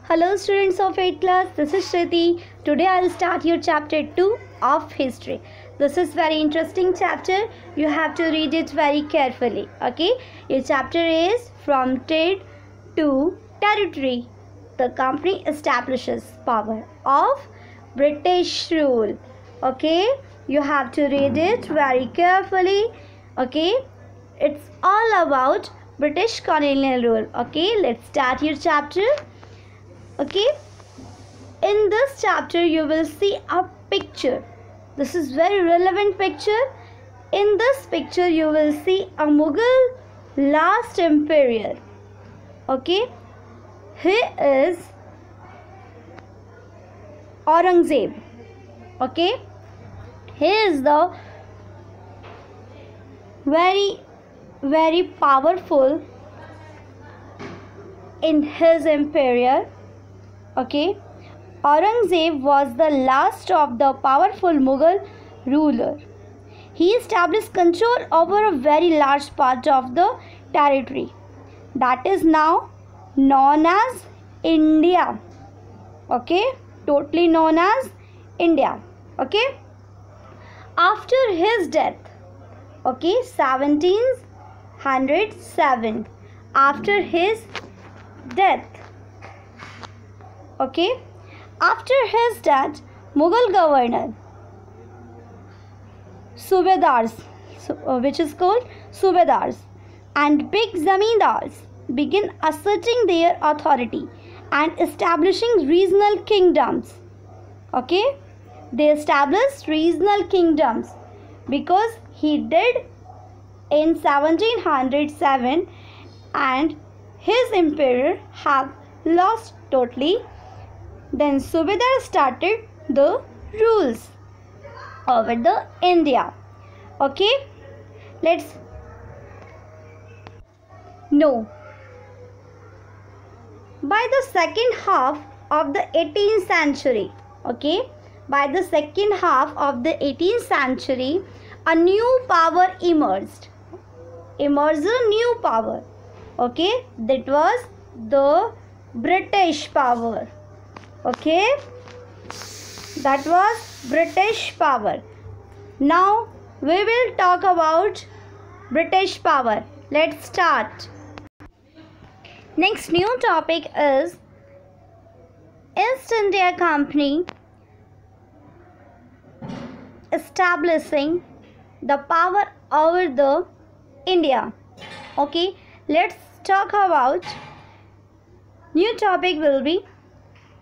Hello students of 8th class, this is Shruti. Today I will start your chapter 2 of history. This is very interesting chapter. You have to read it very carefully. Okay, your chapter is from trade to territory. The company establishes power of British rule. Okay, you have to read it very carefully. Okay, it's all about British colonial rule. Okay, let's start your chapter. Okay, in this chapter you will see a picture. This is very relevant picture. In this picture you will see a Mughal last emperor. Okay, he is Aurangzeb. Okay, he is the very powerful in his empire. Okay, Aurangzeb was the last of the powerful Mughal ruler. He established control over a very large part of the territory that is now known as India. Okay, totally known as India. Okay, after his death, okay, 1707, after his death, okay, after his death, Mughal governor Subedars, which is called Subedars, and big zamindars begin asserting their authority and establishing regional kingdoms. Okay, they established regional kingdoms because he did in 1707 and his emperor have lost totally. Then Subedar started the rules over the India. Okay, let's know. By the second half of the 18th century, okay, by the second half of the 18th century, a new power emerged. Emerged a new power. Okay, that was the British power. Okay, that was British power. Now we will talk about British power. Let's start. Next new topic is East India Company establishing the power over the India. Okay, let's talk about new topic will be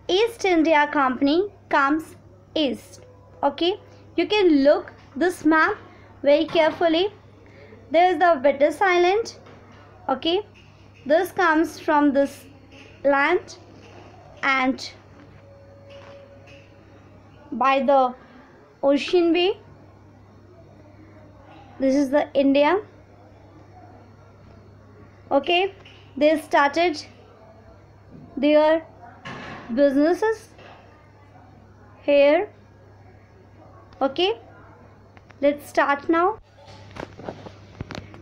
East India Company comes east. Okay, you can look this map very carefully. There is the British Island. Okay, this comes from this land and by the Ocean Way. This is the India. Okay, they started their businesses here. Okay, let's start now.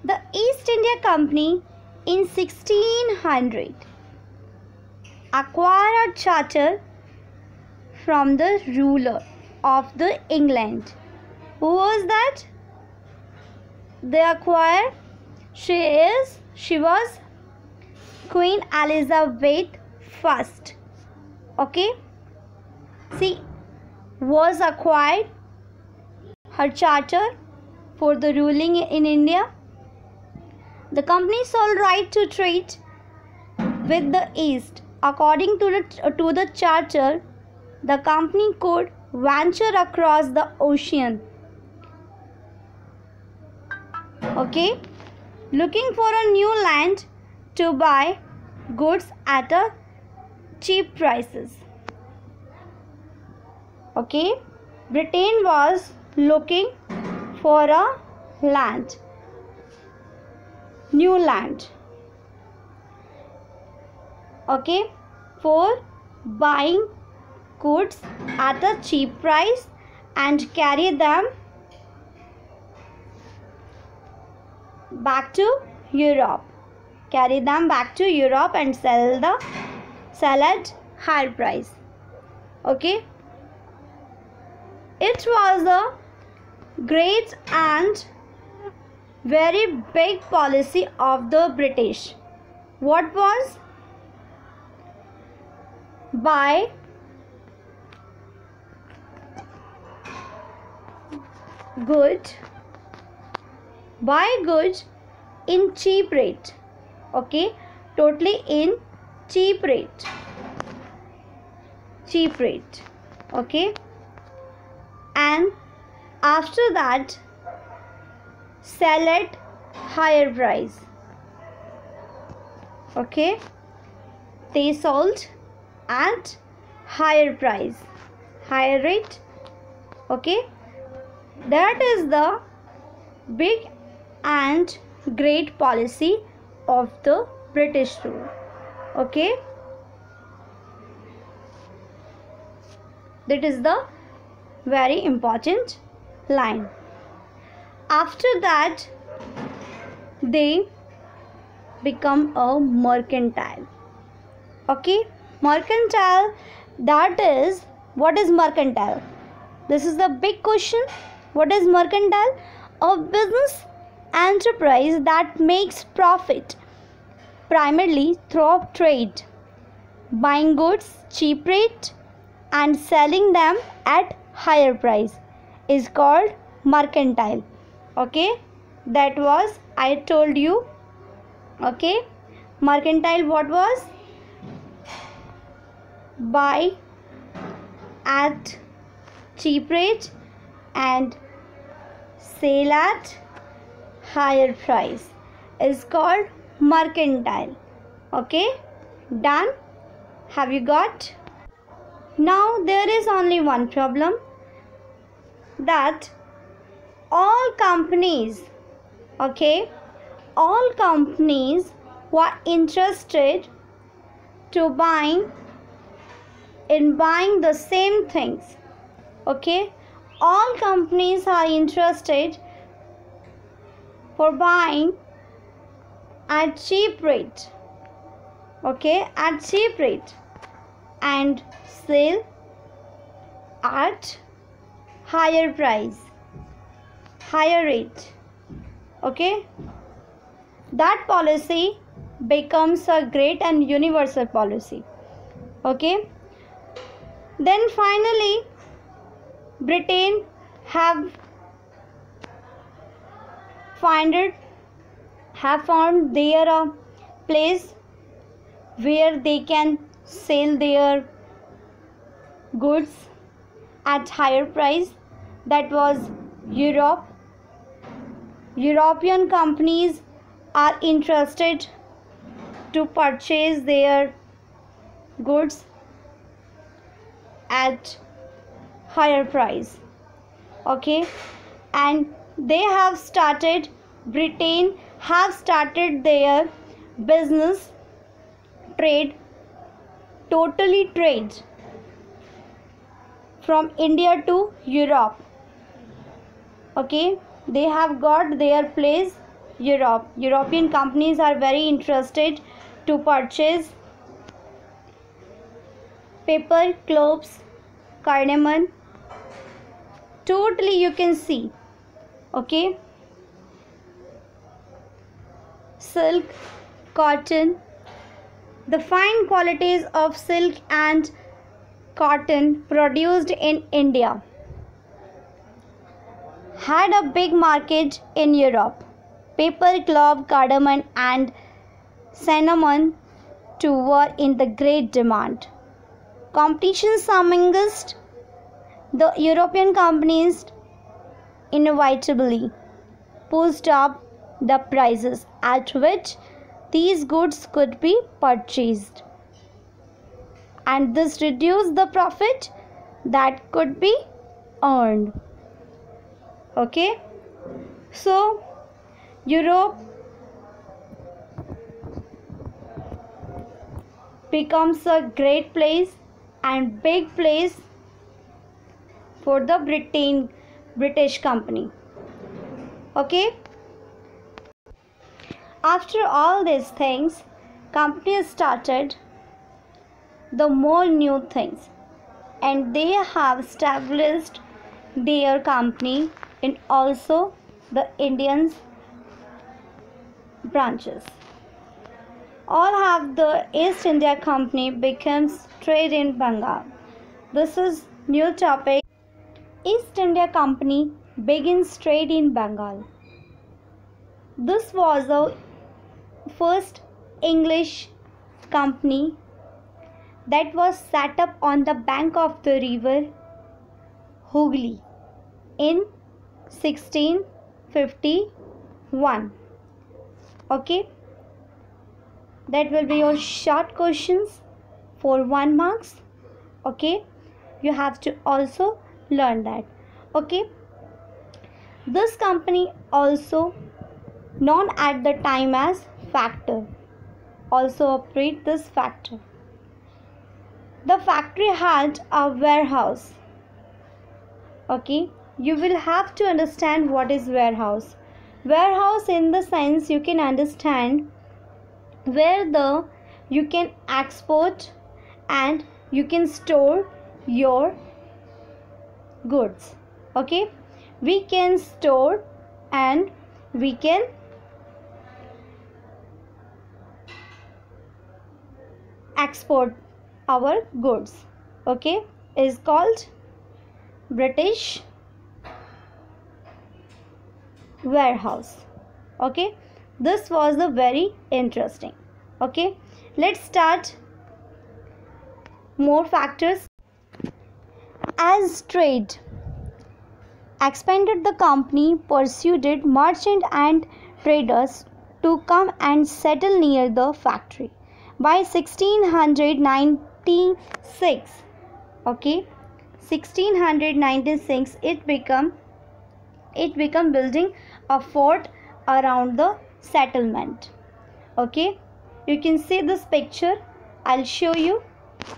The East India Company in 1600 acquired a charter from the ruler of the England. Who was that? They acquired. She was Queen Elizabeth I. Okay, she was acquired her charter for the ruling in India. The company sole right to trade with the East. According to the charter, the company could venture across the ocean. Okay, looking for a new land to buy goods at a cheap prices. Okay, Britain was looking for a land, new land. Okay, for buying goods at a cheap price and carry them back to Europe. Carry them back to Europe and sell at higher price. Okay, it was a great and very big policy of the British. What was? Buy goods in cheap rate. Okay, totally in cheap rate. Okay, and after that sell at higher price. Okay, they sold at higher price, higher rate. Okay, that is the big and great policy of the British rule. Okay, that is the very important line. After that they become a mercantile. Okay, mercantile, that is, what is mercantile? This is the big question. What is mercantile? A business enterprise that makes profit primarily through trade, buying goods cheap rate and selling them at higher price is called mercantile. Okay, that was I told you. Okay, mercantile what was? Buy at cheap rate and sell at higher price is called mercantile. Okay, done? Have you got? Now there is only one problem, that all companies, okay, all companies who are interested to buying the same things. Okay, all companies are interested for buying at cheap rate. Okay, at cheap rate and sell at higher price, higher rate. Okay, that policy becomes a great and universal policy. Okay, then finally Britain have found their place where they can sell their goods at higher price. That was Europe. European companies are interested to purchase their goods at higher price. Okay, and they have started, Britain have started their business trade, totally trade from India to Europe. Okay, they have got their place Europe. European companies are very interested to purchase pepper, cloves, cardamom, totally you can see. Okay, silk, cotton, the fine qualities of silk and cotton produced in India had a big market in Europe. Pepper, clove, cardamom and cinnamon too were in the great demand. Competitions amongst the European companies inevitably pushed up the prices at which these goods could be purchased, and this reduced the profit that could be earned. Okay, so Europe becomes a great place and big place for the British company. Okay, after all these things, companies started the more new things, and they have established their company in also the Indian branches. All have the East India Company becomes trade in Bengal. This is new topic. East India Company begins trade in Bengal. This was the first English company that was set up on the bank of the river Hooghly in 1651. Okay, that will be your short questions for 1 marks. Okay, you have to also learn that. Okay, this company also known at the time as factor also operate this factor. The factory had a warehouse. Okay, you will have to understand what is warehouse. Warehouse in the sense you can understand where you can export and you can store your goods. Okay, we can store and we can export our goods. Okay, is called British warehouse. Okay, this was a very interesting. Okay, let's start more factors. As trade expanded, the company persuaded merchant and traders to come and settle near the factory. By 1696, okay, 1696, it become building a fort around the settlement. Okay, you can see this picture. I'll show you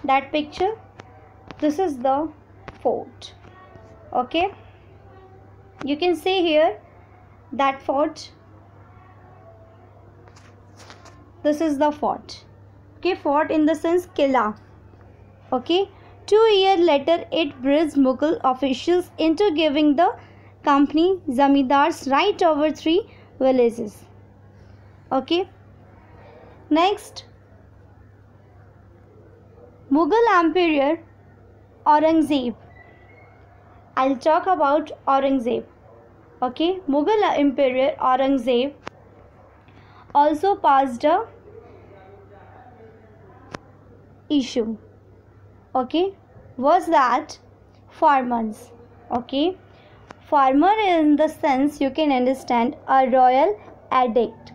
that picture. This is the fort. Okay, you can see here that fort. This is the fort. Okay, fort in the sense Killa. Okay, 2 years later it bribed Mughal officials into giving the company zamindars right over 3 villages. Okay, next, Mughal Emperor Aurangzeb. I'll talk about Aurangzeb. Okay, Mughal Emperor Aurangzeb also passed a issue. Okay, was that farmers. Okay, farmer in the sense you can understand a royal edict.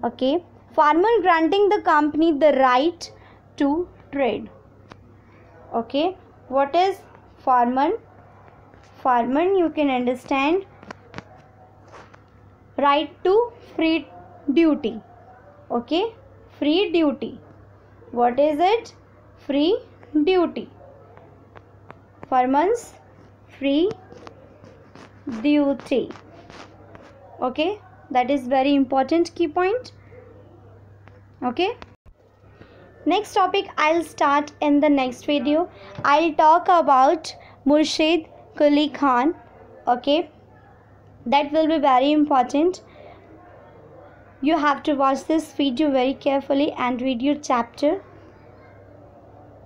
Okay, farmer granting the company the right to trade. Okay, what is farmer? Farmer you can understand right to free duty. Okay, free duty. What is it? Free duty. Farmers free duty. Okay, that is very important key point. Okay, next topic I'll start in the next video. I'll talk about Murshid Quli Khan. Okay, that will be very important. You have to watch this video very carefully and read your chapter.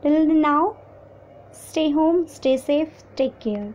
Till now, stay home, stay safe, take care.